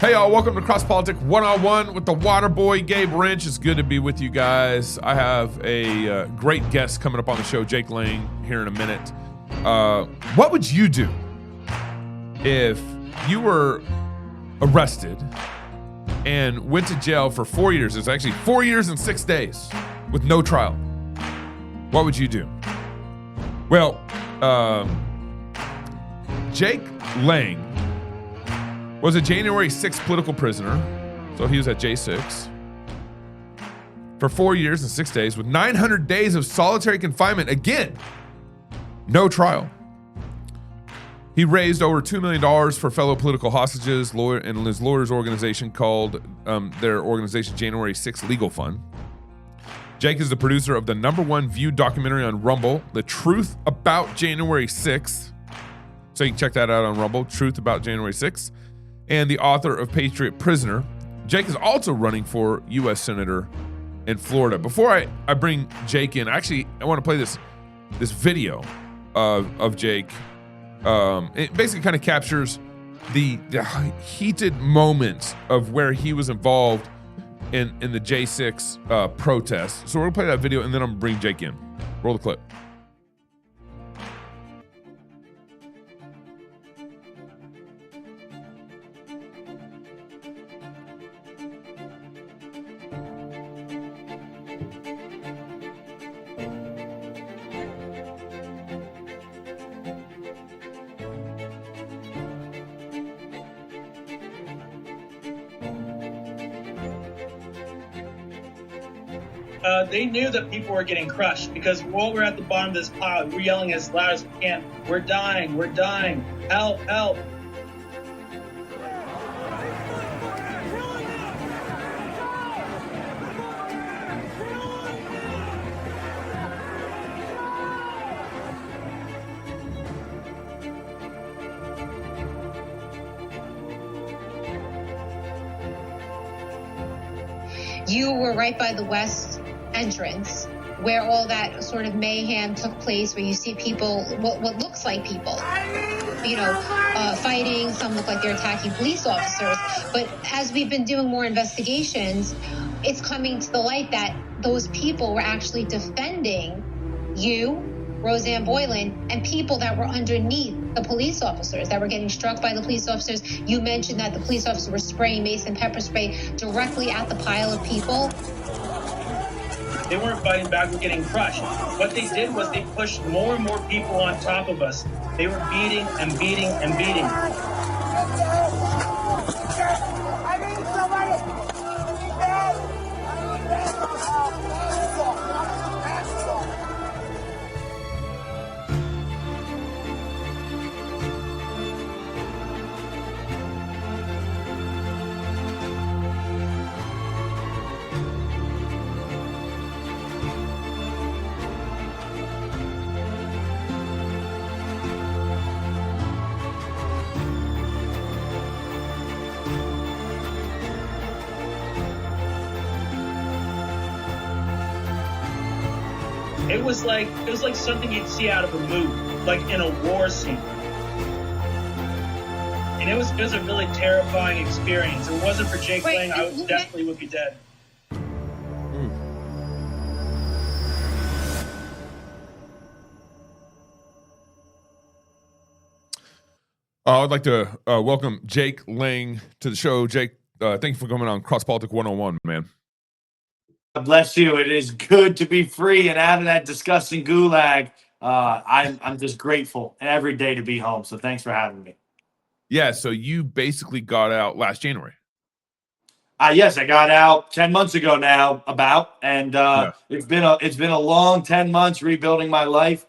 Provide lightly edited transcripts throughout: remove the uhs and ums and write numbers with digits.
Hey y'all, welcome to Cross Politic 101 with the water boy, Gabe Rench. It's good to be with you guys. I have a great guest coming up on the show, Jake Lang, here in a minute. What would you do if you were arrested and went to jail for 4 years? It's actually 4 years and 6 days with no trial. What would you do? Well, Jake Lang was a January 6th political prisoner, so he was at J6 for 4 years and 6 days with 900 days of solitary confinement. Again, no trial. He raised over $2 million for fellow political hostages, and his lawyer's organization called their organization January 6th Legal Fund. Jake is the producer of the #1 viewed documentary on Rumble, The Truth About January 6th. So you can check that out on Rumble, Truth About January 6th. And the author of Patriot Prisoner. Jake is also running for U.S. Senator in Florida. Before I bring Jake in, actually, I want to play this video of Jake. It basically kind of captures the heated moments of where he was involved in the J6 protest. So we're going to play that video, and then I'm going to bring Jake in. Roll the clip. They knew that people were getting crushed because while we're at the bottom of this pile, we're yelling as loud as we can, we're dying, help, help. You were right by the west entrance where all that sort of mayhem took place, where you see people, what looks like people, fighting. Some look like they're attacking police officers. But as we've been doing more investigations, it's coming to the light that those people were actually defending you, Roseanne Boylan, and people that were underneath the police officers that were getting struck by the police officers. You mentioned that the police officers were spraying mace and pepper spray directly at the pile of people. They weren't fighting back, we're getting crushed. What they did was they pushed more and more people on top of us. They were beating and beating and beating. It was like something you'd see out of a movie, like in a war scene. And it was a really terrifying experience. If it wasn't for Jake Lang, I definitely would be dead. I'd like to welcome Jake Lang to the show. Jake, thank you for coming on Cross Politic 101, man. God bless you. It is good to be free and out of that disgusting gulag. I'm just grateful every day to be home. So thanks for having me. Yeah. So you basically got out last January. Yes, I got out 10 months ago now, it's been a long 10 months rebuilding my life,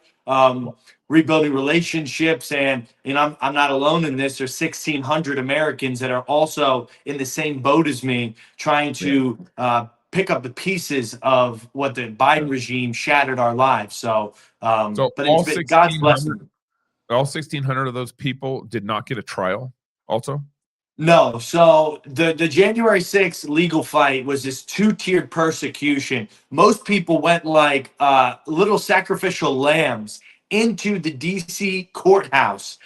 rebuilding relationships, and I'm not alone in this. There's 1,600 Americans that are also in the same boat as me, trying to pick up the pieces of what the Biden regime shattered our lives. But it's been God's blessing. All 1,600 of those people did not get a trial also? No. So the January 6th legal fight was this two-tiered persecution. Most people went like little sacrificial lambs into the DC courthouse.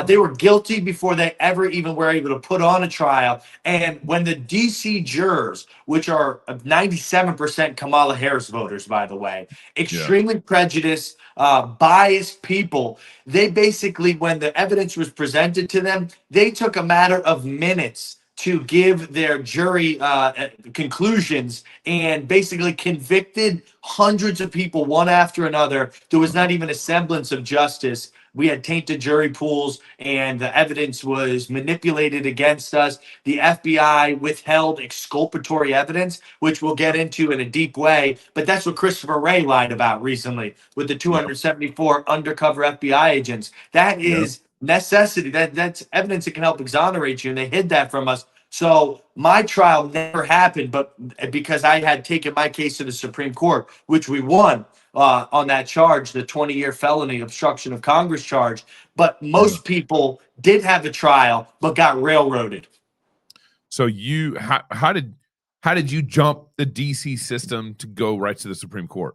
They were guilty before they ever even were able to put on a trial. And when the DC jurors, which are 97% Kamala Harris voters, by the way, extremely prejudiced, biased people, they basically, when the evidence was presented to them, they took a matter of minutes to give their jury conclusions and basically convicted hundreds of people one after another. There was not even a semblance of justice. We had tainted jury pools and the evidence was manipulated against us. The FBI withheld exculpatory evidence, which we'll get into in a deep way. But that's what Christopher Wray lied about recently with the 274 undercover FBI agents. That is necessity. That's evidence that can help exonerate you. And they hid that from us. So my trial never happened, but because I had taken my case to the Supreme Court, which we won on that charge, the 20-year felony obstruction of Congress charge. But most people did have a trial, but got railroaded. So how did you jump the DC system to go right to the Supreme Court?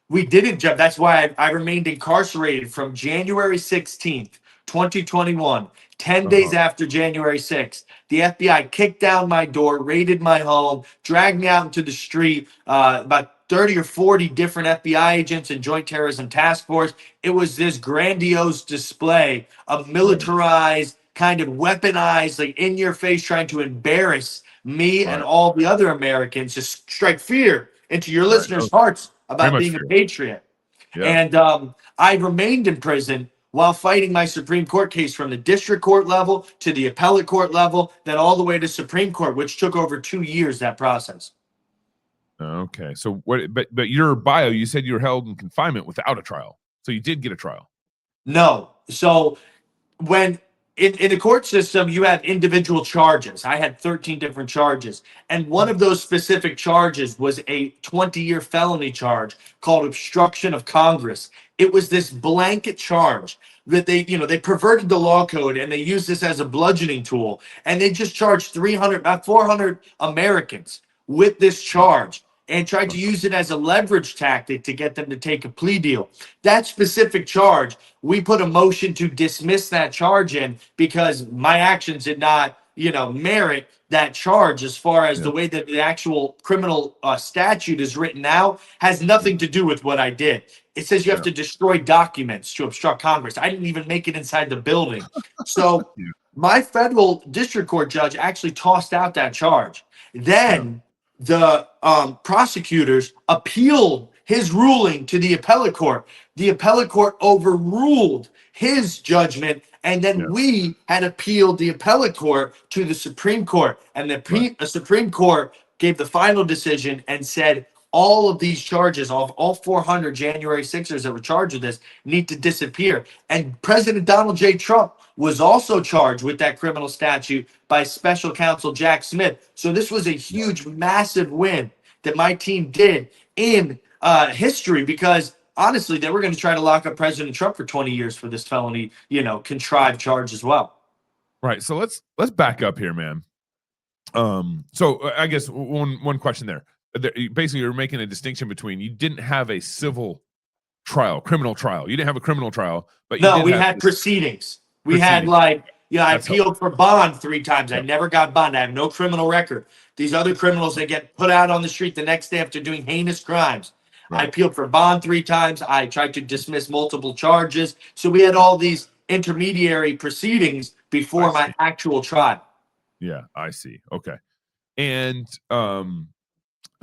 We didn't jump. That's why I remained incarcerated from January 16th, 2021, 10 days after January 6th. The FBI kicked down my door, raided my home, dragged me out into the street, about 30 or 40 different FBI agents and Joint Terrorism Task Force. It was this grandiose display of militarized, kind of weaponized, like in your face, trying to embarrass me and all the other Americans, to strike fear into your listeners' hearts about being a patriot. And I remained in prison while fighting my Supreme Court case from the district court level to the appellate court level, then all the way to Supreme Court, which took over 2 years, that process. Okay. So what, but your bio, you said you were held in confinement without a trial. So you did get a trial. No. So when in the court system, you have individual charges. I had 13 different charges. And one of those specific charges was a 20-year felony charge called obstruction of Congress. It was this blanket charge that they perverted the law code and they used this as a bludgeoning tool. And they just charged 400 Americans with this charge and tried to use it as a leverage tactic to get them to take a plea deal. That specific charge, we put a motion to dismiss that charge in because my actions did not, merit that charge. As far as the way that the actual criminal statute is written now, has nothing to do with what I did. It says you have to destroy documents to obstruct Congress. I didn't even make it inside the building. So my federal district court judge actually tossed out that charge. Then the prosecutors appealed his ruling to the appellate court. The appellate court overruled his judgment, and then we had appealed the appellate court to the Supreme Court. And the Supreme Court gave the final decision and said all of these charges, all 400 January 6ers that were charged with this, need to disappear. And President Donald J. Trump was also charged with that criminal statute by special counsel Jack Smith. So this was a huge, massive win that my team did in history, because honestly, they were going to try to lock up President Trump for 20 years for this felony, contrived charge as well. Right. So let's back up here, man. So I guess one question there. Basically, you're making a distinction between, you didn't have a civil trial, criminal trial. You didn't have a criminal trial, but we had proceedings. We had I appealed for bond 3 times. I never got bond. I have no criminal record. These other criminals, they get put out on the street the next day after doing heinous crimes. I appealed for bond 3 times. I tried to dismiss multiple charges. So we had all these intermediary proceedings before my actual trial. Yeah, I see. Okay. And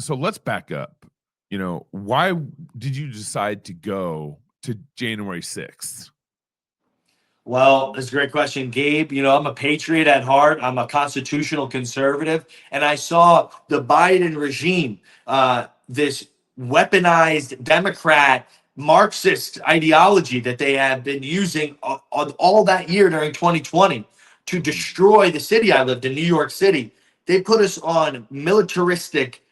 so let's back up. Why did you decide to go to January 6th? Well, that's a great question, Gabe. I'm a patriot at heart. I'm a constitutional conservative. And I saw the Biden regime, this weaponized Democrat Marxist ideology that they have been using all that year during 2020 to destroy the city I lived in, New York City. They put us on militaristic,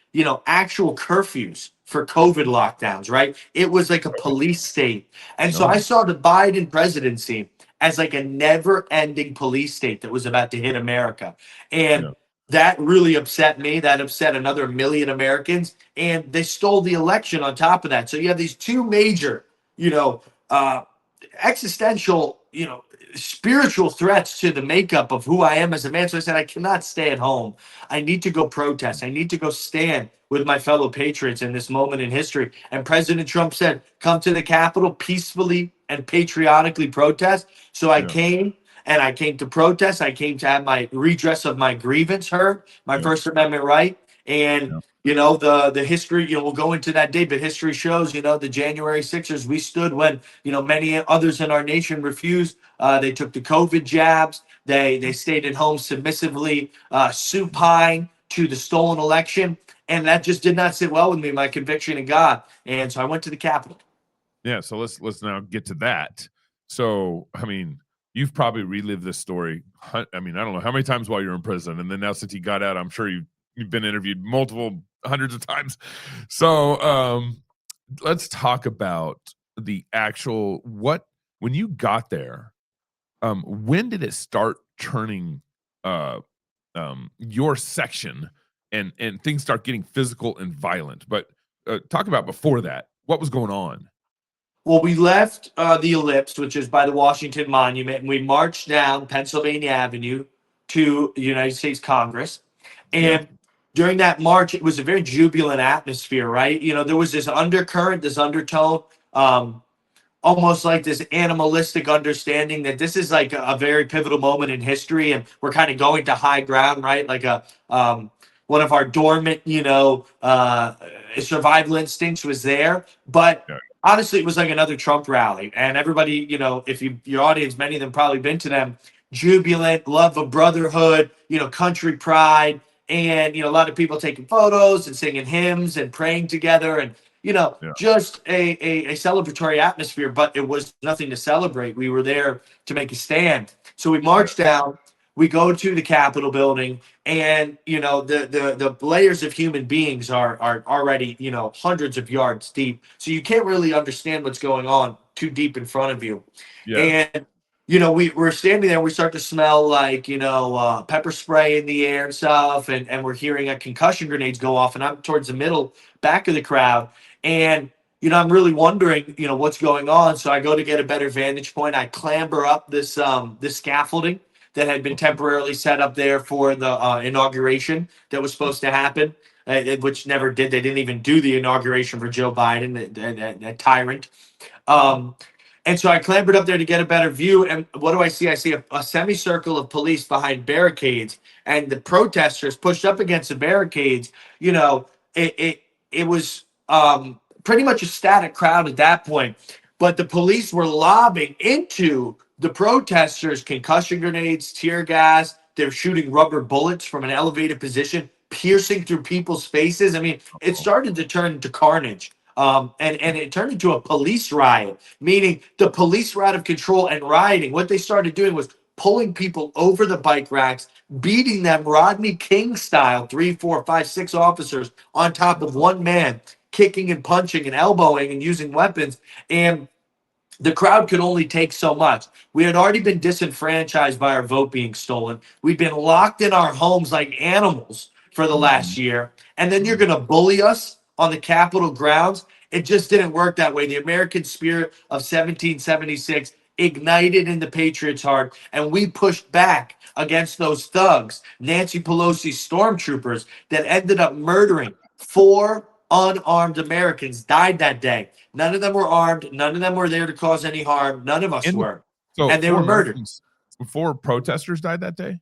actual curfews for COVID lockdowns, right? It was like a police state. And so I saw the Biden presidency as like a never-ending police state that was about to hit America. And that really upset me. That upset another million Americans. And they stole the election on top of that. So you have these two major, uh, existential, spiritual threats to the makeup of who I am as a man. So I said, I cannot stay at home. I need to go protest. I need to go stand with my fellow patriots in this moment in history. And President Trump said, come to the Capitol peacefully and patriotically protest. So I came. And I came to protest. I came to have my redress of my grievance heard, my First Amendment right. And the history, we'll go into that day, but history shows, the January 6ers, we stood when, many others in our nation refused. They took the COVID jabs. They stayed at home submissively, supine to the stolen election. And that just did not sit well with me, my conviction in God. And so I went to the Capitol. Yeah. So let's now get to that. So, I mean, you've probably relived this story. I mean, I don't know how many times while you're in prison. And then now since he got out, I'm sure you've been interviewed multiple hundreds of times. So let's talk about the actual, when you got there, when did it start turning your section and things start getting physical and violent? But talk about before that, what was going on? Well, we left the Ellipse, which is by the Washington Monument, and we marched down Pennsylvania Avenue to the United States Congress. And during that march, it was a very jubilant atmosphere, right? There was this undercurrent, this undertone, almost like this animalistic understanding that this is like a very pivotal moment in history, and we're kind of going to high ground, right? Like one of our dormant, survival instincts was there, but honestly, it was like another Trump rally, and everybody, if your audience, many of them probably been to them, jubilant, love of brotherhood, country pride, and a lot of people taking photos and singing hymns and praying together, and just a celebratory atmosphere. But it was nothing to celebrate. We were there to make a stand. So we marched down. We go to the Capitol building, and the layers of human beings are already hundreds of yards deep. So you can't really understand what's going on too deep in front of you. Yeah. And we're standing there. We start to smell like pepper spray in the air and stuff, and we're hearing concussion grenades go off. And I'm towards the middle back of the crowd, and I'm really wondering what's going on. So I go to get a better vantage point. I clamber up this scaffolding that had been temporarily set up there for the inauguration that was supposed to happen, which never did. They didn't even do the inauguration for Joe Biden, that tyrant. And so I clambered up there to get a better view. And what do I see? I see a semicircle of police behind barricades, and the protesters pushed up against the barricades. It was pretty much a static crowd at that point. But the police were lobbing into the protesters concussion grenades, tear gas. They're shooting rubber bullets from an elevated position, piercing through people's faces. I mean, it started to turn into carnage. And it turned into a police riot, meaning the police were out of control and rioting. What they started doing was pulling people over the bike racks, beating them Rodney King style, 3, 4, 5, 6 officers on top of one man, kicking and punching and elbowing and using weapons. And the crowd could only take so much. We had already been disenfranchised by our vote being stolen. We'd been locked in our homes like animals for the last year. And then you're going to bully us on the Capitol grounds. It just didn't work that way. The American spirit of 1776 ignited in the patriots' heart, and we pushed back against those thugs, Nancy Pelosi's stormtroopers, that ended up murdering 4 unarmed Americans. Died that day. None of them were armed. None of them were there to cause any harm. None of us were. So and they were murdered. 4 protesters died that day?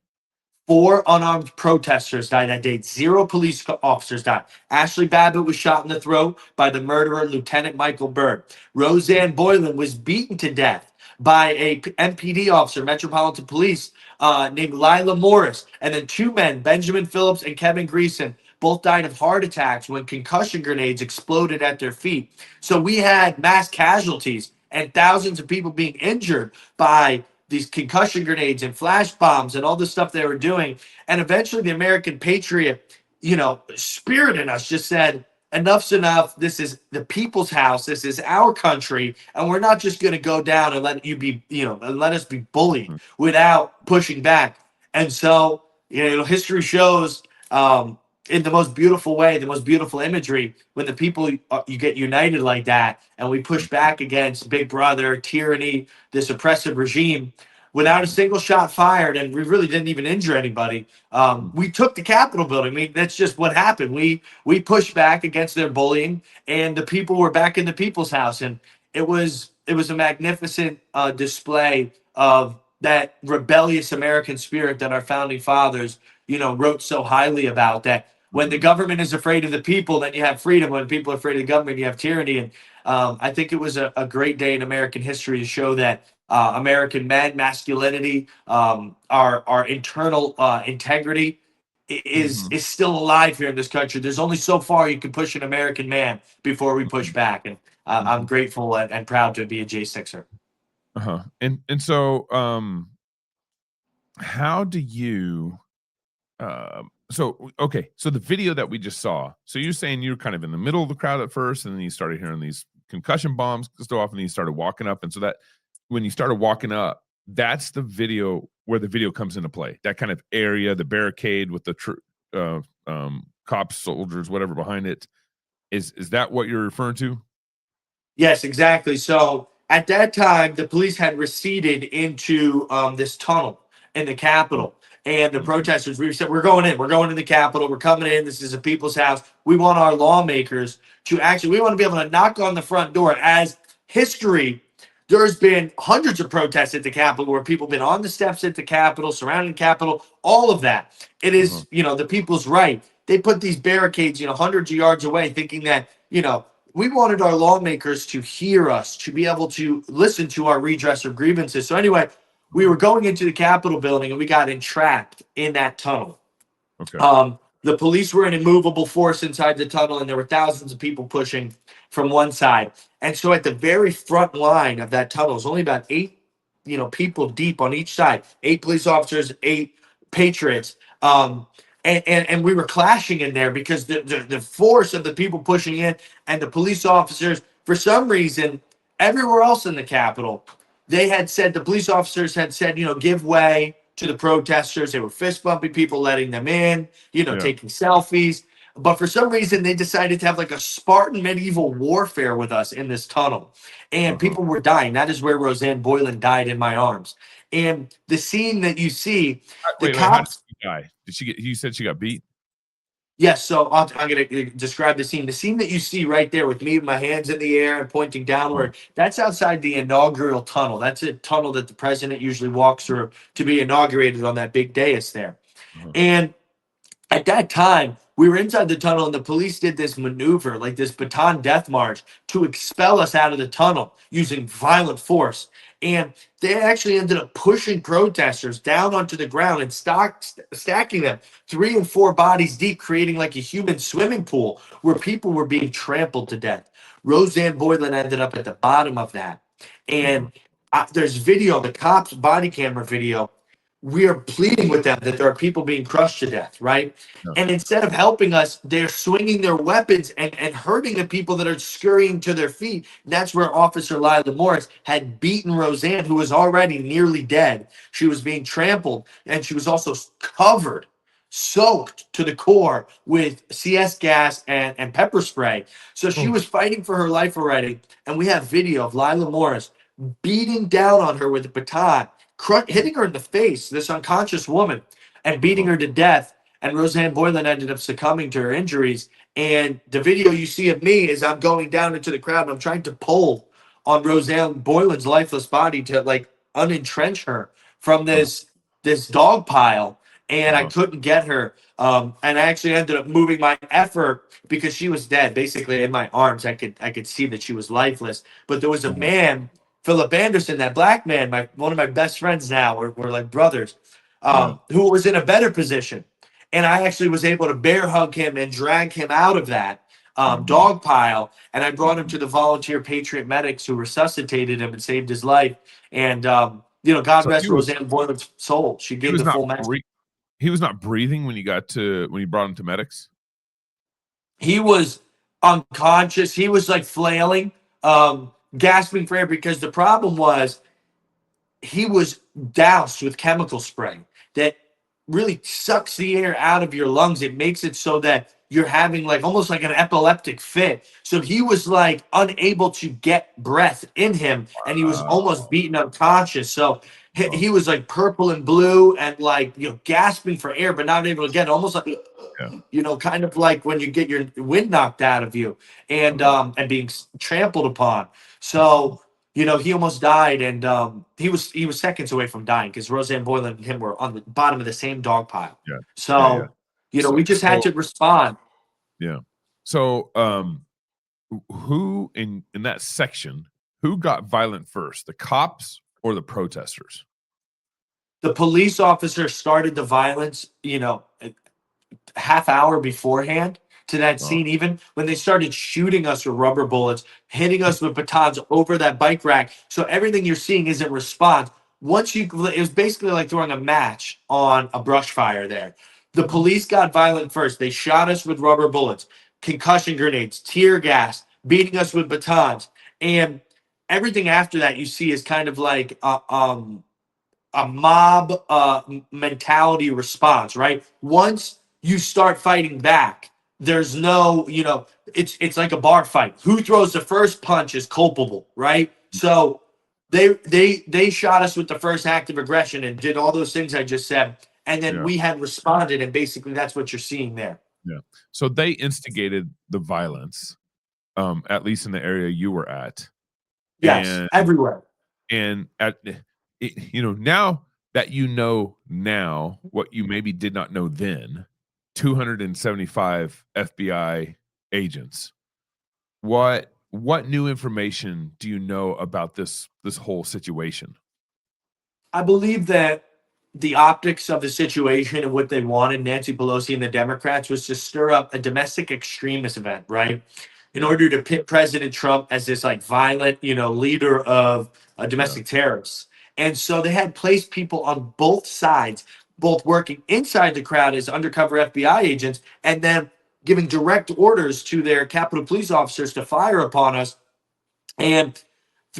4 unarmed protesters died that day. 0 police officers died. Ashley Babbitt was shot in the throat by the murderer, Lieutenant Michael Byrd. Roseanne Boylan was beaten to death by a MPD officer, Metropolitan Police, named Lila Morris. And then 2 men, Benjamin Phillips and Kevin Greason, both died of heart attacks when concussion grenades exploded at their feet. So we had mass casualties and thousands of people being injured by these concussion grenades and flash bombs and all the stuff they were doing. And eventually the American patriot, spirit in us just said, enough's enough. This is the people's house. This is our country. And we're not just going to go down and let you be, and let us be bullied without pushing back. And so, history shows, in the most beautiful way, the most beautiful imagery, when the people, you get united like that, and we push back against Big Brother, tyranny, this oppressive regime, without a single shot fired, and we really didn't even injure anybody. We took the Capitol building. I mean, that's just what happened. We pushed back against their bullying, and the people were back in the people's house, and it was a magnificent display of that rebellious American spirit that our founding fathers, wrote so highly about. That when the government is afraid of the people, then you have freedom. When people are afraid of the government, you have tyranny. And I think it was a great day in American history to show that American men, masculinity, our internal integrity is still alive here in this country. There's only so far you can push an American man before we push back. And I'm grateful and proud to be a J6er. And so how do you so the video that we just saw, so you're saying you're kind of in the middle of the crowd at first, and then you started hearing these concussion bombs go off, and then you started walking up, and so that when you started walking up, that's the video where the video comes into play, that kind of area, the barricade with the cops, soldiers, whatever behind it. Is that what you're referring to? Yes, exactly. So at that time, the police had receded into this tunnel in the Capitol. And the protesters, we said, we're going in the Capitol, we're coming in, this is a people's house. We want our lawmakers we want to be able to knock on the front door. As history, there's been hundreds of protests at the Capitol where people have been on the steps at the Capitol, surrounding the Capitol, all of that. It is, the people's right. They put these barricades, hundreds of yards away, thinking that, we wanted our lawmakers to hear us, to be able to listen to our redress of grievances. So anyway, we were going into the Capitol building, and we got entrapped in that tunnel. The police were an immovable force inside the tunnel, and there were thousands of people pushing from one side. And so at the very front line of that tunnel, was only about 8, people deep on each side, 8 police officers, 8 patriots. And we were clashing in there because the force of the people pushing in and the police officers, for some reason, everywhere else in the Capitol, the police officers had said, give way to the protesters. They were fist bumping people, letting them in, taking selfies. But for some reason, they decided to have like a Spartan medieval warfare with us in this tunnel. And people were dying. That is where Roseanne Boylan died in my arms. And the scene that you see, the cops. How did she die? Did she get? You said she got beat. Yes, so I'm going to describe the scene. The scene that you see right there with me with my hands in the air and pointing downward, that's outside the inaugural tunnel. That's a tunnel that the president usually walks through to be inaugurated on that big dais there. And at that time, we were inside the tunnel, and the police did this maneuver, like this baton death march, to expel us out of the tunnel using violent force. And they actually ended up pushing protesters down onto the ground and stacking them 3 and 4 bodies deep, creating like a human swimming pool where people were being trampled to death. Roseanne Boylan ended up at the bottom of that. And there's video, the cops' body camera video. We are pleading with them that there are people being crushed to death, right? And instead of helping us, they're swinging their weapons and hurting the people that are scurrying to their feet. And that's where Officer Lila Morris had beaten Roseanne, who was already nearly dead. She was being trampled, and she was also covered, soaked to the core with CS gas and pepper spray. So she was fighting for her life already. And we have video of Lila Morris beating down on her with a baton, hitting her in the face, this unconscious woman, and beating her to death. And Roseanne Boylan ended up succumbing to her injuries. And the video you see of me is I'm going down into the crowd, and I'm trying to pull on Roseanne Boylan's lifeless body to like unentrench her from this dog pile. And I couldn't get her. And I actually ended up moving my effort because she was dead, basically in my arms. I could see that she was lifeless. But there was a man, Philip Anderson, that black man, one of my best friends now, we're like brothers, who was in a better position. And I actually was able to bear hug him and drag him out of that dog pile. And I brought him to the volunteer Patriot medics who resuscitated him and saved his life. And, God rest Roseanne Boylan's soul. She gave the full message. He was not breathing when you brought him to medics? He was unconscious. He was like flailing, gasping for air, because the problem was he was doused with chemical spray that really sucks the air out of your lungs. It makes it so that you're having like almost like an epileptic fit. So he was like unable to get breath in him, and he was almost beaten unconscious. So he was like purple and blue and like, gasping for air, but not able to get it, almost like, kind of like when you get your wind knocked out of you and being trampled upon. So, he almost died, and he was seconds away from dying because Roseanne Boyle and him were on the bottom of the same dog pile. Yeah. So, we just had to respond. Yeah. So, who in that section, who got violent first, the cops or the protesters? The police officer started the violence, half hour beforehand to that scene. Even when they started shooting us with rubber bullets, hitting us with batons over that bike rack. So everything you're seeing is in response. It was basically like throwing a match on a brush fire there. The police got violent first. They shot us with rubber bullets, concussion grenades, tear gas, beating us with batons. And everything after that you see is kind of like a mob mentality response, right? Once you start fighting back, there's no, it's like a bar fight. Who throws the first punch is culpable, right? So they shot us with the first act of aggression and did all those things I just said, and then we had responded, and basically that's what you're seeing there. Yeah. So they instigated the violence, at least in the area you were at. Yes, everywhere. And now that now what you maybe did not know then, 275 FBI agents. What new information do you know about this whole situation? I believe that the optics of the situation and what they wanted, Nancy Pelosi and the Democrats, was to stir up a domestic extremist event, right? In order to pit President Trump as this like violent, leader of domestic terrorists. And so they had placed people on both sides, both working inside the crowd as undercover FBI agents and then giving direct orders to their Capitol Police officers to fire upon us. And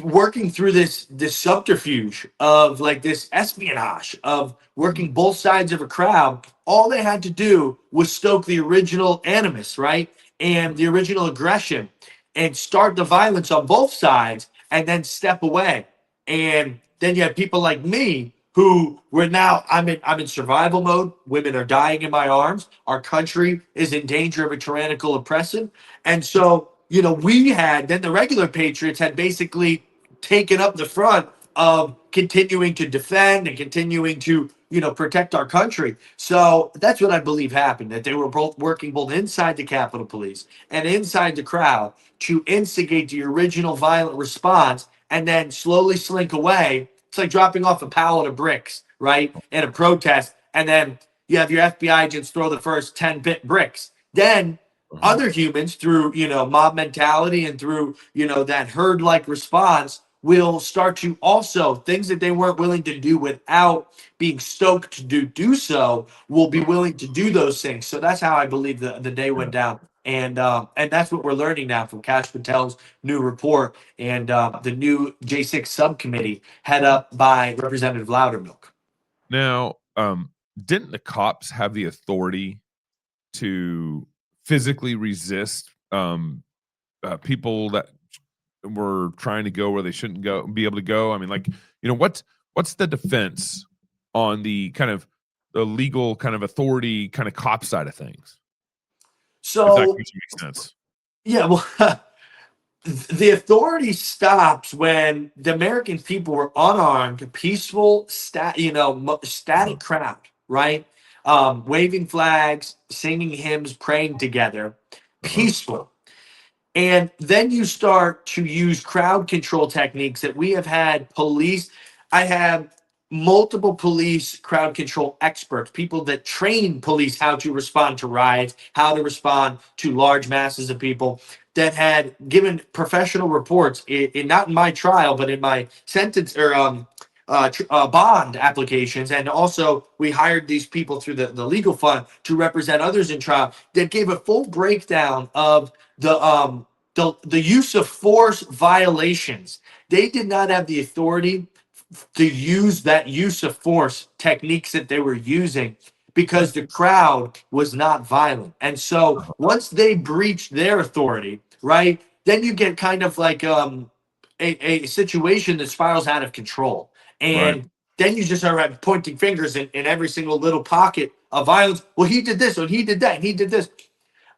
working through this subterfuge of like this espionage of working both sides of a crowd, all they had to do was stoke the original animus, right? And the original aggression and start the violence on both sides and then step away. And then you have people like me who I'm in survival mode. Women are dying in my arms. Our country is in danger of a tyrannical oppression. And so, then the regular patriots had basically taken up the front of continuing to defend and continuing to, protect our country. So that's what I believe happened, that they were both working both inside the Capitol Police and inside the crowd to instigate the original violent response and then slowly slink away. It's like dropping off a pallet of bricks, right? In a protest. And then you have your FBI agents throw the first 10 bricks. Then other humans through, mob mentality and through, that herd-like response will start to also things that they weren't willing to do without being stoked to do so will be willing to do those things. So that's how I believe the day went down. And that's what we're learning now from Kash Patel's new report and the new J6 subcommittee head up by Representative Loudermilk. Now, didn't the cops have the authority to physically resist people that were trying to go where they shouldn't be able to go? I mean, like, what's the defense on the kind of the legal kind of authority kind of cop side of things? So if that makes sense. Yeah, well, the authority stops when the American people were unarmed, peaceful, static crowd, right? Waving flags, singing hymns, praying together, peaceful. And then you start to use crowd control techniques that we have had police. I have multiple police crowd control experts, people that train police how to respond to riots, how to respond to large masses of people, that had given professional reports, not in my trial, but in my sentence or bond applications. And also we hired these people through the legal fund to represent others in trial that gave a full breakdown of the use of force violations. They did not have the authority to use that use of force techniques that they were using because the crowd was not violent. And so once they breached their authority, right, then you get kind of like a situation that spirals out of control. And then you just start pointing fingers in every single little pocket of violence. Well, he did this, or he did that, and he did this.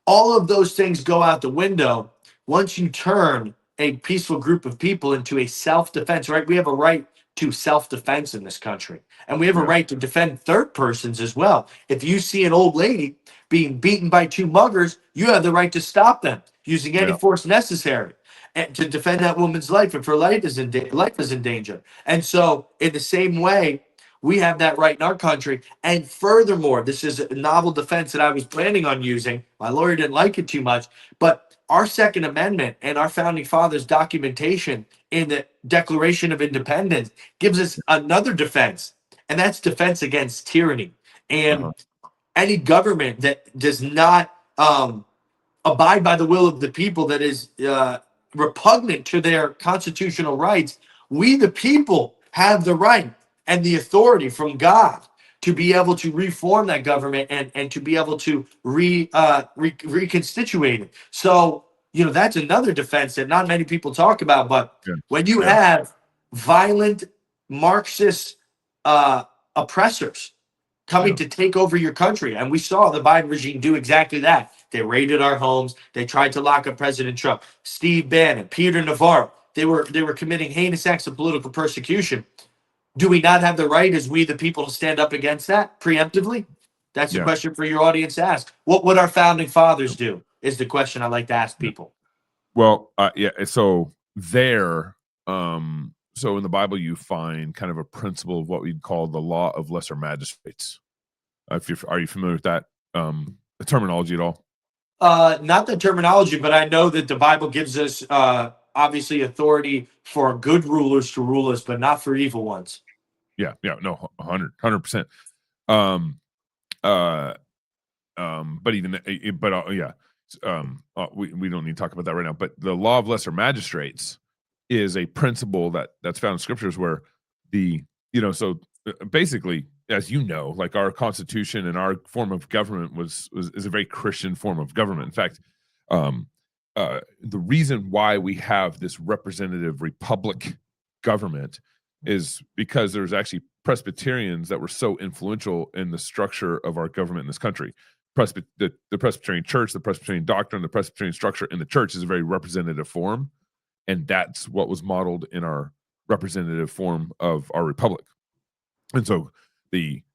All of those things go out the window once you turn a peaceful group of people into a self-defense, right? We have a right to self-defense in this country. And we have a right to defend third persons as well. If you see an old lady being beaten by two muggers, you have the right to stop them using any force necessary and to defend that woman's life if her life is in danger. And so in the same way, we have that right in our country. And furthermore, this is a novel defense that I was planning on using. My lawyer didn't like it too much, but our Second Amendment and our founding fathers' documentation in the Declaration of Independence gives us another defense, and that's defense against tyranny. And any government that does not abide by the will of the people, that is repugnant to their constitutional rights, we the people have the right and the authority from God to be able to reform that government and to be able to reconstitute it. So, you know, that's another defense that not many people talk about. But when you have violent Marxist oppressors coming to take over your country, and we saw the Biden regime do exactly that. They raided our homes. They tried to lock up President Trump, Steve Bannon, Peter Navarro. They were committing heinous acts of political persecution. Do we not have the right, as we the people, to stand up against that preemptively? That's a question for your audience to ask. What would our founding fathers do, is the question I like to ask people. Well, so there, so in the Bible, you find kind of a principle of what we'd call the law of lesser magistrates. Are you familiar with that the terminology at all? Not the terminology, but I know that the Bible gives us obviously authority for good rulers to rule us, but not for evil ones. No, 100%. But we don't need to talk about that right now. But the law of lesser magistrates is a principle that's found in scriptures where so basically, as you know, like our Constitution and our form of government is a very Christian form of government. In fact, the reason why we have this representative republic government is because there's actually Presbyterians that were so influential in the structure of our government in this country. The Presbyterian Church, the Presbyterian doctrine, the Presbyterian structure in the church is a very representative form, and that's what was modeled in our representative form of our republic. And so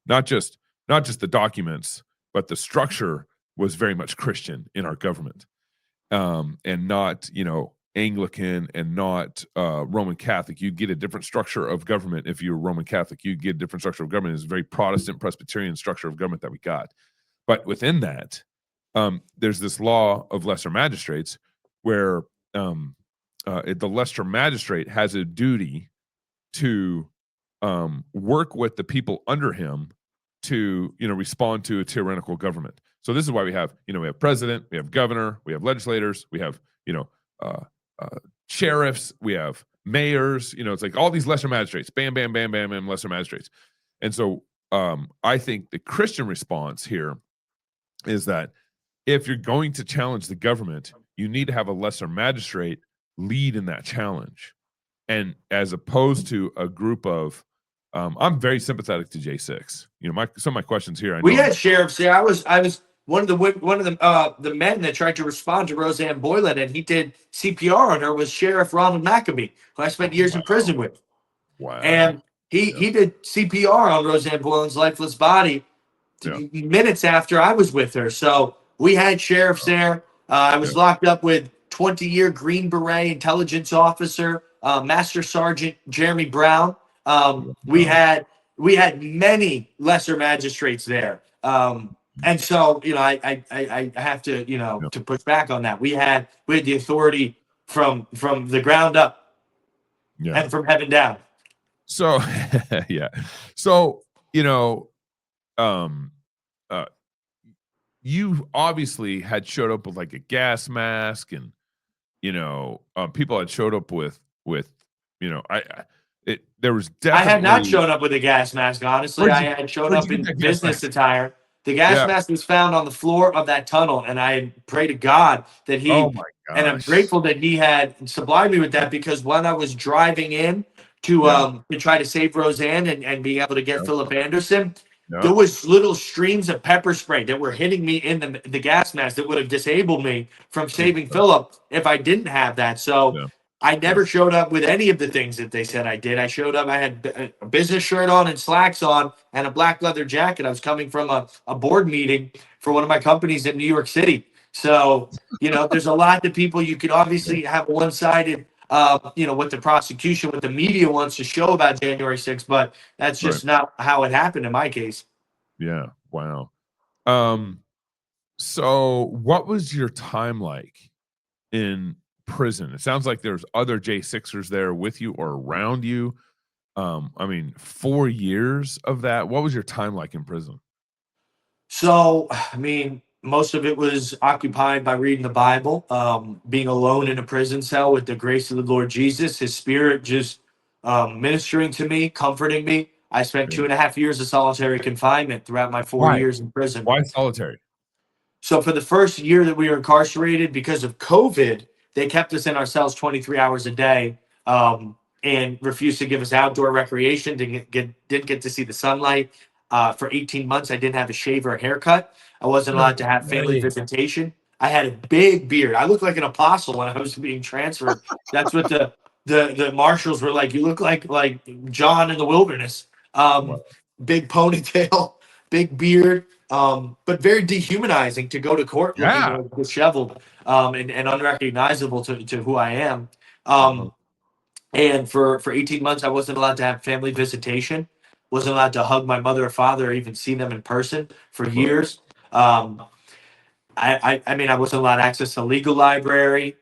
not just the documents, but the structure was very much Christian in our government, and not Anglican and not Roman Catholic. You'd get a different structure of government if you were Roman Catholic. You'd get a different structure of government. It's a very Protestant Presbyterian structure of government that we got. But within that, there's this law of lesser magistrates where the lesser magistrate has a duty to work with the people under him to respond to a tyrannical government. So this is why we have president, we have governor, we have legislators, we have sheriffs, we have mayors. It's like all these lesser magistrates, bam, bam, bam, bam, bam, lesser magistrates. And so I think the Christian response here is that if you're going to challenge the government, you need to have a lesser magistrate lead in that challenge. And as opposed to a group of, I'm very sympathetic to J6. Some of my questions here. We had sheriffs there. I was one of the men that tried to respond to Roseanne Boylan, and he did CPR on her, was Sheriff Ronald McAbee, who I spent years in prison with. Wow. And he did CPR on Roseanne Boylan's lifeless body minutes after I was with her. So we had sheriffs there. I was locked up with 20-year Green Beret intelligence officer, Master Sergeant Jeremy Brown. We had many lesser magistrates there. And so, I have to, to push back on that. We had the authority from the ground up and from heaven down. So, So, you obviously had showed up with like a gas mask, and people had showed up with there was definitely. I had not shown up with a gas mask. Honestly, I had shown up in business attire. The gas Yeah. mask was found on the floor of that tunnel, and I pray to God that Oh my and I'm gosh. grateful that he had supplied me with that, because when I was driving in to try to save Roseanne and being able to get Philip Anderson, there was little streams of pepper spray that were hitting me in the gas mask that would have disabled me from saving Philip if I didn't have that. So I never showed up with any of the things that they said I did. I showed up, I had a business shirt on and slacks on and a black leather jacket. I was coming from a board meeting for one of my companies in New York City. So, there's a lot that people, you could obviously have one-sided, what the prosecution, what the media wants to show about January 6th, but that's just not how it happened in my case. Yeah. Wow. So what was your time like in prison? It sounds like there's other J6ers there with you or around you. 4 years of that. What was your time like in prison? So, most of it was occupied by reading the Bible, being alone in a prison cell with the grace of the Lord Jesus, his spirit just ministering to me, comforting me. I spent 2.5 years of solitary confinement throughout my 4 years in prison. Why solitary? So for the first year that we were incarcerated, because of COVID, they kept us in our cells 23 hours a day, and refused to give us outdoor recreation. Didn't get to see the sunlight. For 18 months, I didn't have a shave or a haircut. I wasn't allowed to have family visitation. I had a big beard. I looked like an apostle when I was being transferred. That's what the marshals were like. You look like John in the wilderness. Big ponytail, big beard. But very dehumanizing to go to court looking disheveled, and unrecognizable to who I am. And for 18 months, I wasn't allowed to have family visitation, wasn't allowed to hug my mother or father or even see them in person for years. I wasn't allowed access to legal library.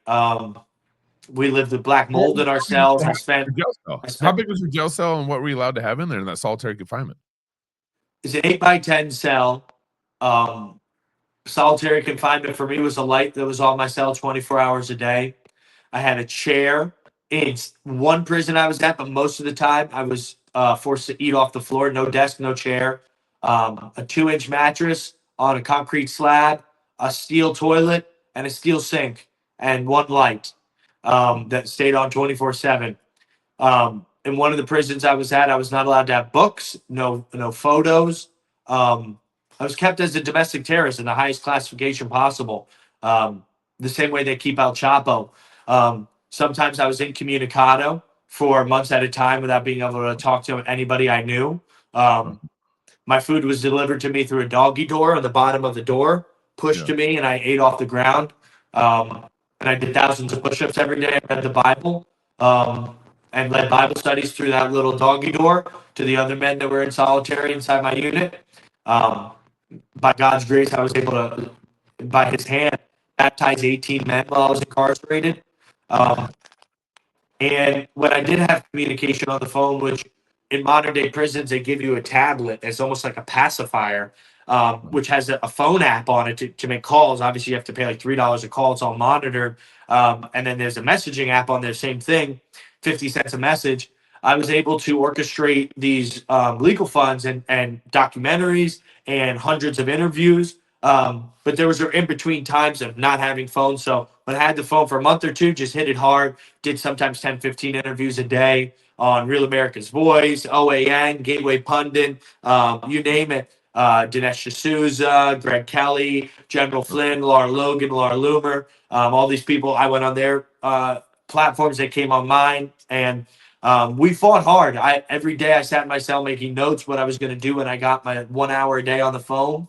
We lived with black mold in our cells. How big was your jail cell, and what were you allowed to have in there in that solitary confinement? It's an 8x10 cell. Solitary confinement for me was a light that was on my cell 24 hours a day. I had a chair. It's one prison I was at, but most of the time I was forced to eat off the floor. No desk, no chair. A 2-inch mattress on a concrete slab, a steel toilet, and a steel sink, and one light that stayed on 24/7. In one of the prisons I was at, I was not allowed to have books, no photos. I was kept as a domestic terrorist in the highest classification possible. The same way they keep El Chapo. Sometimes I was incommunicado for months at a time without being able to talk to anybody I knew. My food was delivered to me through a doggy door on the bottom of the door, pushed to me, and I ate off the ground. And I did thousands of push-ups every day. I read the Bible, and led Bible studies through that little doggy door to the other men that were in solitary inside my unit. By God's grace, I was able to, by his hand, baptize 18 men while I was incarcerated. And when I did have communication on the phone, which in modern day prisons, they give you a tablet. It's almost like a pacifier, which has a phone app on it to make calls. Obviously, you have to pay like $3 a call. It's all monitored. And then there's a messaging app on there, same thing, 50 cents a message. I was able to orchestrate these legal funds and documentaries and hundreds of interviews. But there was in between times of not having phones. So when I had the phone for a month or two, just hit it hard, did sometimes 10, 15 interviews a day on Real America's Voice, OAN, Gateway Pundit, you name it. Dinesh D'Souza, Greg Kelly, General Flynn, Laura Logan, Laura Loomer, all these people. I went on their platforms, they came on mine, and we fought hard. Every day I sat in my cell making notes what I was going to do when I got my 1 hour a day on the phone.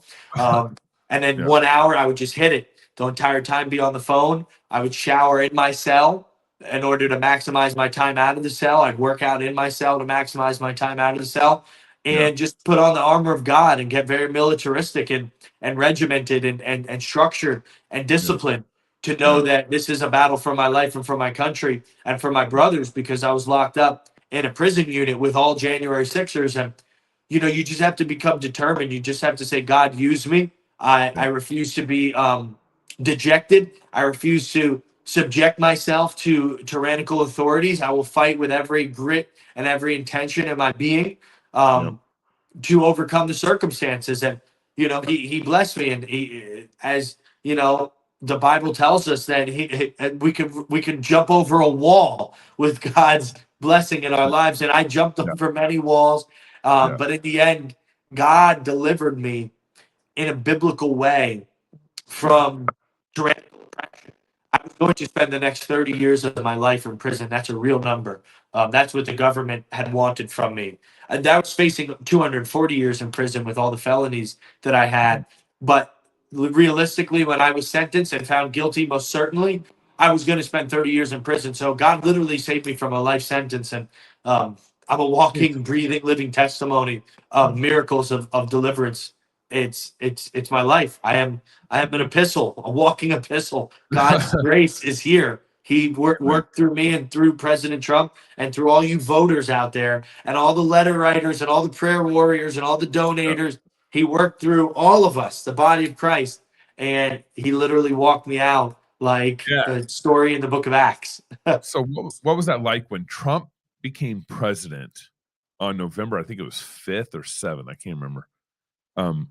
And then 1 hour I would just hit it. The entire time be on the phone. I would shower in my cell in order to maximize my time out of the cell. I'd work out in my cell to maximize my time out of the cell, and just put on the armor of God and get very militaristic and regimented and structured and disciplined to know that this is a battle for my life and for my country and for my brothers, because I was locked up in a prison unit with all January 6ers. And, you just have to become determined. You just have to say, God, use me. I refuse to be dejected. I refuse to subject myself to tyrannical authorities. I will fight with every grit and every intention in my being to overcome the circumstances. And he blessed me, and as the Bible tells us that we can jump over a wall with God's blessing in our lives, and I jumped Yeah. over many walls, Yeah. but in the end, God delivered me in a biblical way from tyrannical oppression. I was going to spend the next 30 years of my life in prison. That's a real number. That's what the government had wanted from me. And I was facing 240 years in prison with all the felonies that I had. But realistically, when I was sentenced and found guilty, most certainly, I was going to spend 30 years in prison. So God literally saved me from a life sentence. And I'm a walking, breathing, living testimony of miracles of deliverance. It's my life. I am an epistle, a walking epistle. God's grace is here. He worked through me and through President Trump and through all you voters out there and all the letter writers and all the prayer warriors and all the donators. He worked through all of us, the body of Christ, and he literally walked me out like Yeah. a story in the book of Acts. So what was that like when Trump became president on November, I think it was 5th or 7th, I can't remember. And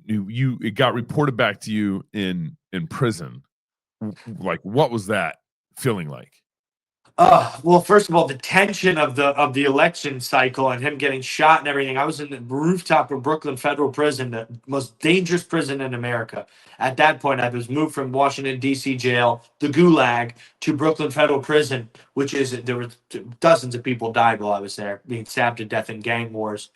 it got reported back to you in prison. Like, what was that feeling like? Well, first of all, the tension of the election cycle and him getting shot and everything. I was in the rooftop of Brooklyn Federal Prison, the most dangerous prison in America. At that point, I was moved from Washington, D.C. jail, the Gulag, to Brooklyn Federal Prison, there were dozens of people died while I was there, being stabbed to death in gang wars.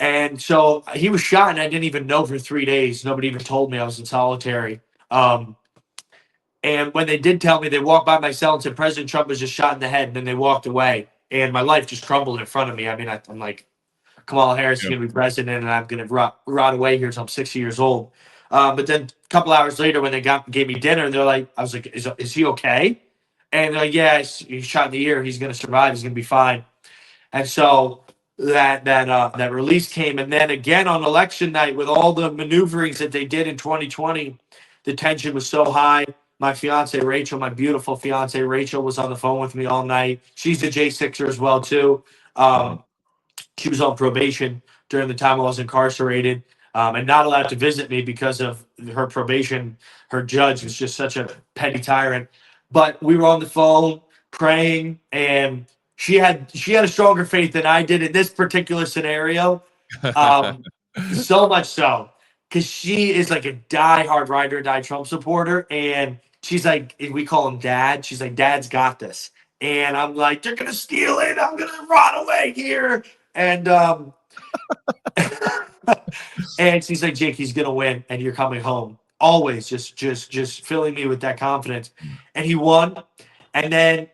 And so he was shot, and I didn't even know for 3 days. Nobody even told me I was in solitary. And when they did tell me, they walked by my cell and said President Trump was just shot in the head, and then they walked away. And my life just crumbled in front of me. I mean, I'm like, Kamala Harris is going to be president, and I'm going to rot away here until I'm 60 years old. But then a couple hours later, when they gave me dinner, they're like, I was like, is he okay? And they're like, yeah, he's shot in the ear. He's going to survive. He's going to be fine. And so that release came, and then again on election night, with all the maneuverings that they did in 2020, the tension was so high. My fiance Rachel, my beautiful fiance Rachel, was on the phone with me all night. She's a J6er as well too. She was on probation during the time I was incarcerated, and not allowed to visit me because of her probation. Her judge was just such a petty tyrant. But we were on the phone praying, and she had a stronger faith than I did in this particular scenario. So much so, because she is like a diehard ride or die Trump supporter, and she's like, we call him Dad. She's like, Dad's got this, and I'm like, they're gonna steal it. I'm gonna rot away here, and and she's like, Jake, he's gonna win, and you're coming home. Always just filling me with that confidence, and he won, and then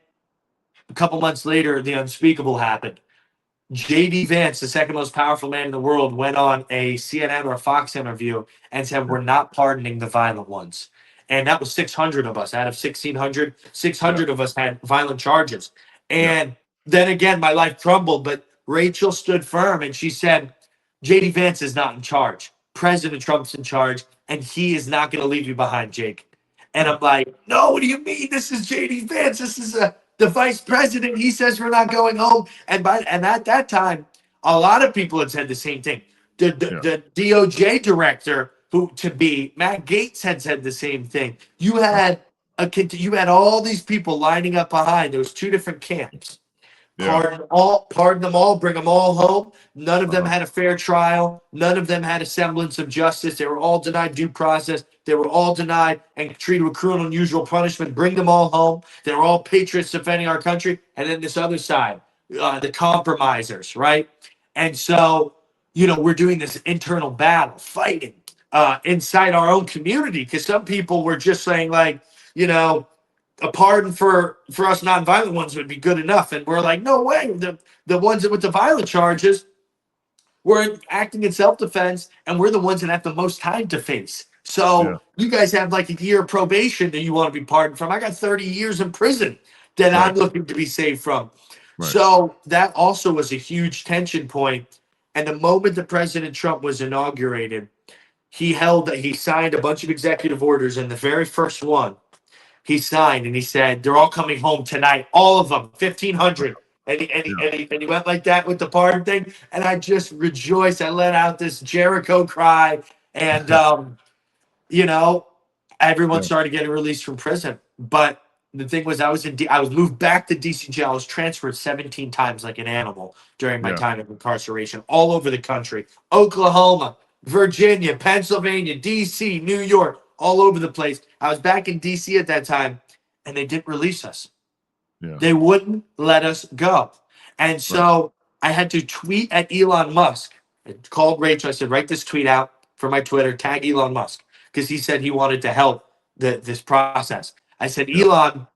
a couple months later, the unspeakable happened. JD Vance, the second most powerful man in the world, went on a CNN or a Fox interview and said, we're not pardoning the violent ones. And that was 600 of us out of 1,600. 600 of us had violent charges. And then again, my life crumbled, but Rachel stood firm and she said, JD Vance is not in charge. President Trump's in charge, and he is not going to leave you behind, Jake. And I'm like, no, what do you mean? This is JD Vance. This is the vice president. He says we're not going home. And at that time, a lot of people had said the same thing. The DOJ director, who to be Matt Gaetz, had said the same thing. You had all these people lining up behind. There was two different camps. Pardon them all, bring them all home. None of them had a fair trial. None of them had a semblance of justice. They were all denied due process. They were all denied and treated with cruel and unusual punishment. Bring them all home. They were all patriots defending our country. And then this other side, the compromisers, right? And so, we're doing this internal battle, fighting inside our own community, because some people were just saying, like, a pardon for us non-violent ones would be good enough. And we're like, no way. The ones with the violent charges were acting in self-defense, and we're the ones that have the most time to face. So you guys have like a year of probation that you want to be pardoned from. I got 30 years in prison that I'm looking to be saved from. Right. So that also was a huge tension point. And the moment that President Trump was inaugurated, he signed a bunch of executive orders, and the very first one he signed, and he said, they're all coming home tonight. All of them, 1,500. And he went like that with the pardon thing, and I just rejoiced. I let out this Jericho cry, and you know, everyone Yeah. started getting released from prison. But the thing was, I was moved back to DC jail. I was transferred 17 times like an animal during my Yeah. time of incarceration, all over the country, Oklahoma, Virginia, Pennsylvania, DC, New York, all over the place. I was back in DC at that time, and they didn't release us. Yeah. They wouldn't let us go. And Right. so I had to tweet at Elon Musk. I called Rachel. I said, write this tweet out for my Twitter, tag Elon Musk, because he said he wanted to help this process. I said, Yeah. Elon,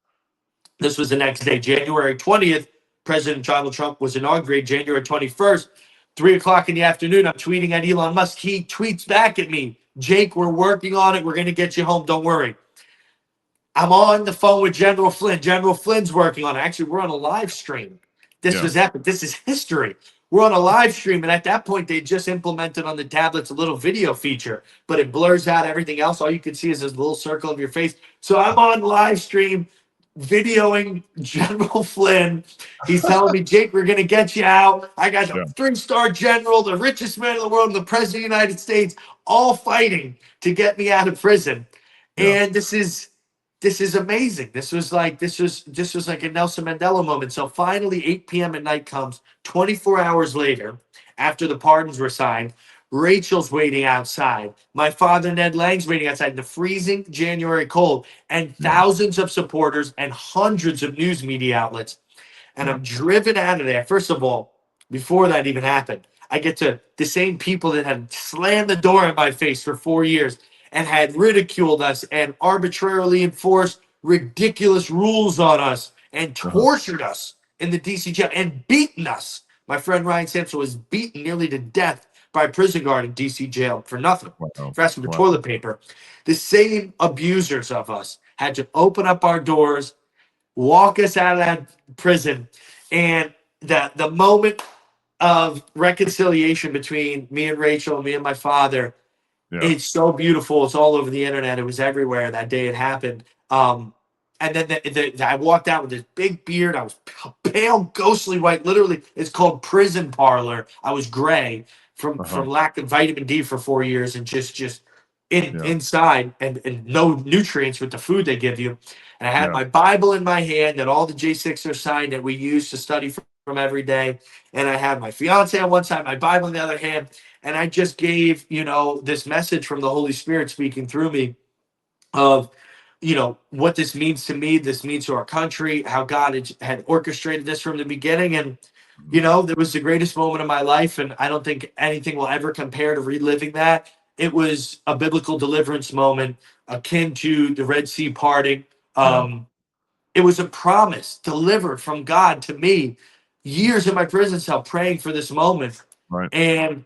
this was the next day, January 20th. President Donald Trump was inaugurated January 21st, 3 o'clock in the afternoon. I'm tweeting at Elon Musk. He tweets back at me, Jake, we're working on it. We're going to get you home. Don't worry. I'm on the phone with General Flynn. General Flynn's working on it. Actually, we're on a live stream. This was epic. This is history. We're on a live stream, and at that point, they just implemented on the tablets a little video feature, but it blurs out everything else. All you can see is this little circle of your face. So I'm on live stream videoing General Flynn. He's telling me, Jake, we're going to get you out. I got the 3-star general, the richest man in the world, and the president of the United States, all fighting to get me out of prison. And this is amazing. This was like a Nelson Mandela moment. So finally, 8 p.m. at night comes. 24 hours later, after the pardons were signed, Rachel's waiting outside. My father, Ned Lang's waiting outside in the freezing January cold, and thousands of supporters and hundreds of news media outlets. And I'm driven out of there. First of all, before that even happened, I get to the same people that had slammed the door in my face for 4 years and had ridiculed us and arbitrarily enforced ridiculous rules on us and tortured us in the DC jail and beaten us. My friend Ryan Sampson was beaten nearly to death by a prison guard in DC jail for nothing, for asking for toilet paper. The same abusers of us had to open up our doors, walk us out of that prison, and the moment of reconciliation between me and Rachel, me and my father, it's so beautiful. It's all over the internet. It was everywhere that day it happened. And then I walked out with this big beard. I was pale, ghostly white. Literally, it's called prison parlor. I was gray from lack of vitamin D for 4 years and just inside and no nutrients with the food they give you. And I had my Bible in my hand that all the J6ers signed that we used to study from every day. And I had my fiance on one side, my Bible in the other hand. And I just gave, this message from the Holy Spirit speaking through me of, what this means to me, this means to our country, how God had orchestrated this from the beginning. And, it was the greatest moment of my life. And I don't think anything will ever compare to reliving that. It was a biblical deliverance moment akin to the Red Sea parting. It was a promise delivered from God to me, years in my prison cell praying for this moment. And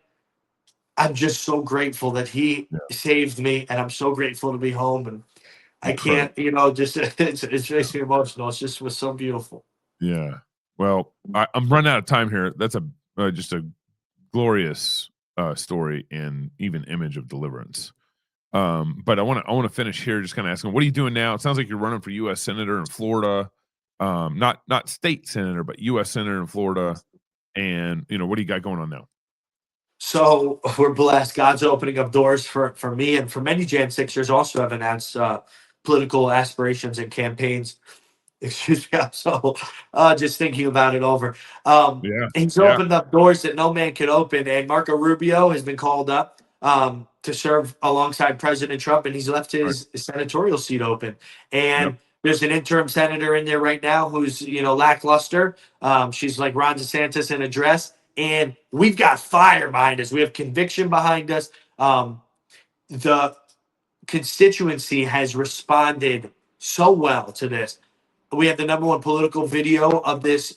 I'm just so grateful that he saved me, and I'm so grateful to be home. And I can't, just it makes me emotional. It's just was so beautiful. Yeah. Well, I'm running out of time here. That's just a glorious story and even image of deliverance. But I want to finish here, just kind of asking, what are you doing now? It sounds like you're running for U.S. Senator in Florida, not state senator, but U.S. Senator in Florida. And what do you got going on now? So we're blessed. God's opening up doors for me and for many Jan Sixers also have announced political aspirations and campaigns. Excuse me. I'm so just thinking about it over. He's opened up doors that no man could open. And Marco Rubio has been called up to serve alongside President Trump, and he's left his senatorial seat open. And there's an interim senator in there right now who's, lackluster. She's like Ron DeSantis in a dress. And we've got fire behind us. We have conviction behind us. The constituency has responded so well to this. We have the #1 political video of this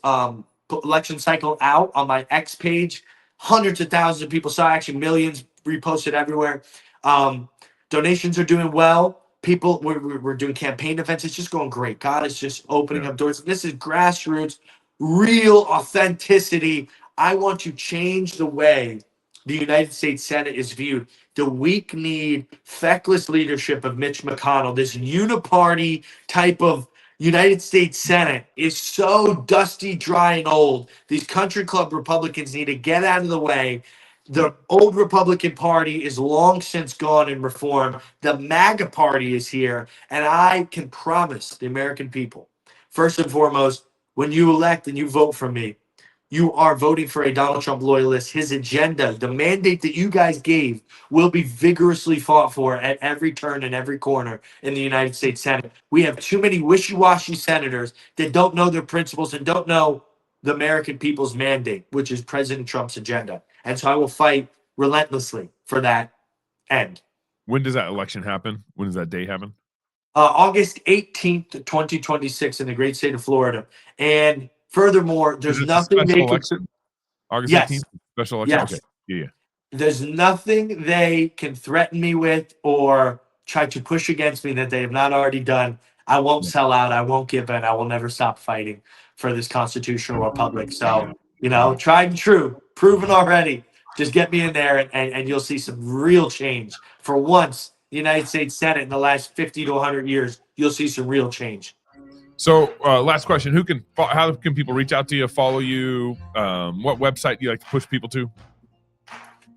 election cycle out on my X page. Hundreds of thousands of people saw, actually millions reposted everywhere. Donations are doing well. People, we're doing campaign events. It's just going great. God is just opening up doors. This is grassroots, real authenticity. I want to change the way the United States Senate is viewed. The weak-kneed, feckless leadership of Mitch McConnell, this uniparty type of United States Senate is so dusty, dry, and old. These country club Republicans need to get out of the way. The old Republican Party is long since gone in reform. The MAGA Party is here. And I can promise the American people, first and foremost, when you elect and you vote for me, you are voting for a Donald Trump loyalist. His agenda, the mandate that you guys gave, will be vigorously fought for at every turn and every corner in the United States Senate. We have too many wishy-washy senators that don't know their principles and don't know the American people's mandate, which is President Trump's agenda. And so I will fight relentlessly for that end. When does that election happen? When does that day happen? August 18th, 2026 in the great state of Florida. And furthermore, there's nothing they can... August Yes. 18th, special election? Yes. Okay. Yeah. There's nothing they can threaten me with or try to push against me that they have not already done. I won't sell out. I won't give in. I will never stop fighting for this constitutional republic. So, tried and true, proven already. Just get me in there and you'll see some real change. For once, the United States Senate in the last 50 to 100 years, you'll see some real change. So, last question: how can people reach out to you, follow you? What website do you like to push people to?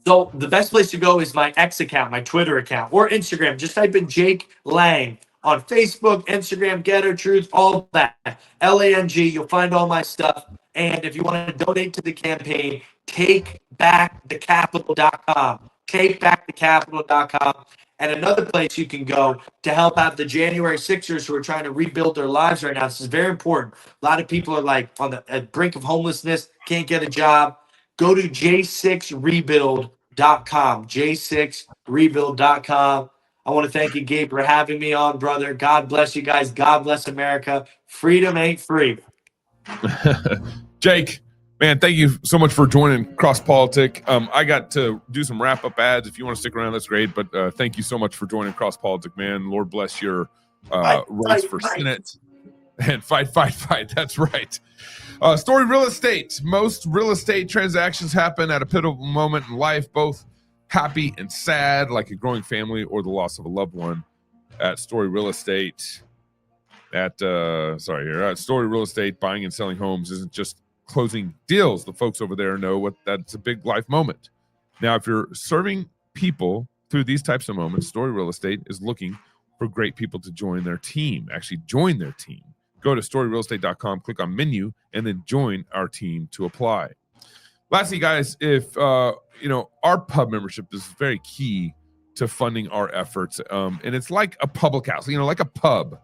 So the best place to go is my X account, my Twitter account, or Instagram. Just type in Jake Lang on Facebook, Instagram, Getter Truth, all that. Lang. You'll find all my stuff. And if you want to donate to the campaign, takebackthecapital.com. Takebackthecapital.com. And another place you can go to help out the January 6ers who are trying to rebuild their lives right now. This is very important. A lot of people are like on the brink of homelessness, can't get a job. Go to j6rebuild.com. j6rebuild.com. I want to thank you, Gabe, for having me on, brother. God bless you guys. God bless America. Freedom ain't free. Jake, man, thank you so much for joining Cross Politic. I got to do some wrap-up ads. If you want to stick around, that's great. But thank you so much for joining Cross Politic, man. Lord bless your race for Senate. And fight. That's right. Story real estate. Most real estate transactions happen at a pivotal moment in life, both happy and sad, like a growing family or the loss of a loved one. At Story Real Estate, at Story Real Estate, buying and selling homes isn't just closing deals. The folks over there know that's a big life moment. Now, if you're serving people through these types of moments, Story Real Estate is looking for great people to join their team. Actually, join their team. Go to storyrealestate.com, click on menu, and then join our team to apply. Lastly, guys, if our pub membership is very key to funding our efforts, and it's like a public house, like a pub,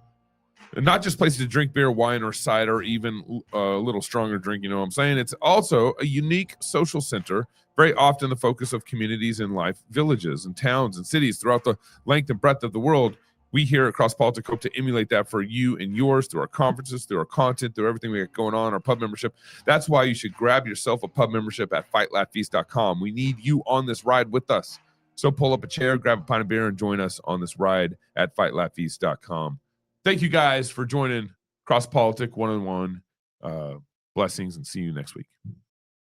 and not just places to drink beer, wine, or cider, even a little stronger drink. You know what I'm saying? It's also a unique social center, very often the focus of communities in life, villages and towns and cities throughout the length and breadth of the world. We here at Cross Politic hope to emulate that for you and yours through our conferences, through our content, through everything we got going on, our pub membership. That's why you should grab yourself a pub membership at fightlaughfeast.com. We need you on this ride with us. So pull up a chair, grab a pint of beer, and join us on this ride at fightlaughfeast.com. Thank you guys for joining Cross Politic 101. Blessings, and see you next week.